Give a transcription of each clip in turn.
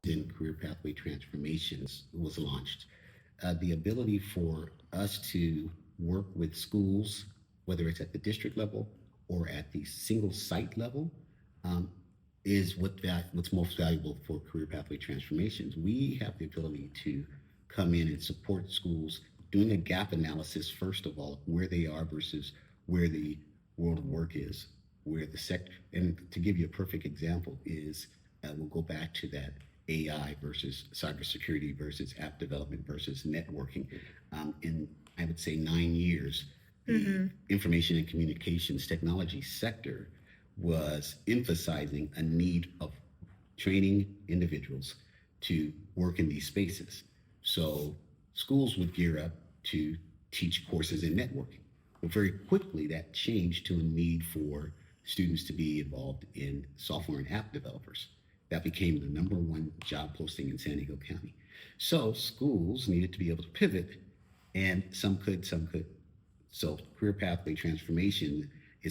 in career pathway transformations was launched. The ability for us to work with schools, whether it's at the district level or at the single site level, um, is what's most valuable for career pathway transformations. We have the ability to come in and support schools doing a gap analysis, first of all, where they are versus where the world of work is, where the sector, and to give you a perfect example is, we'll go back to that AI versus cybersecurity versus app development versus networking. In, I would say, 9 years, the information and communications technology sector was emphasizing a need of training individuals to work in these spaces. So schools would gear up to teach courses in networking. But very quickly, that changed to a need for students to be involved in software and app developers. That became the number one job posting in San Diego County. So schools needed to be able to pivot, and some could, some could. So career pathway transformation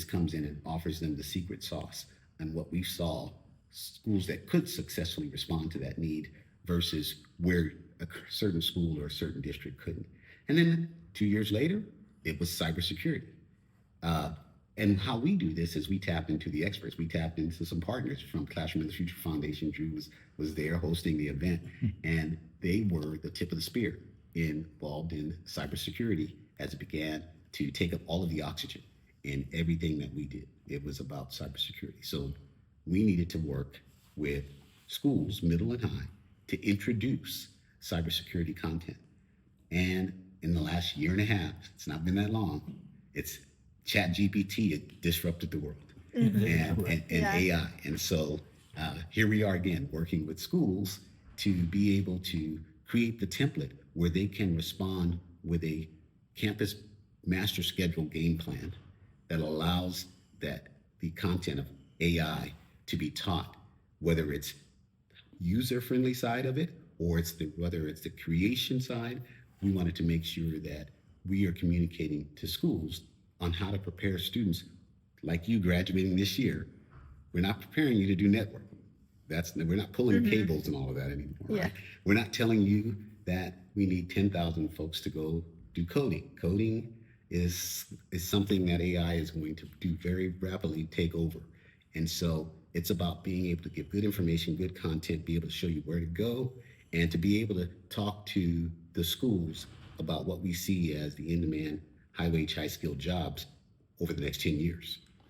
comes in and offers them the secret sauce. And what we saw, schools that could successfully respond to that need versus where a certain school or a certain district couldn't. And then 2 years later, it was cybersecurity. Uh, and how we do this is we tap into the experts. We tapped into some partners from Classroom of the Future Foundation. Drew was there hosting the event, and they were the tip of the spear involved in cybersecurity as it began to take up all of the oxygen in everything that we did. It was about cybersecurity. So we needed to work with schools, middle and high, to introduce cybersecurity content. And in the last year and a half, it's not been that long, it's ChatGPT. It disrupted the world, and AI. And so here we are again, working with schools to be able to create the template where they can respond with a campus master schedule game plan that allows that the content of AI to be taught, whether it's user-friendly side of it or whether it's the creation side. We wanted to make sure that we are communicating to schools on how to prepare students like you graduating this year. We're not preparing you to do networking. We're not pulling cables and all of that anymore. Yeah. Right? We're not telling you that we need 10,000 folks to go do coding. Coding is something that AI is going to do very rapidly take over. And so it's about being able to give good information, good content, be able to show you where to go, and to be able to talk to the schools about what we see as the in-demand, high-wage, high-skilled jobs over the next 10 years.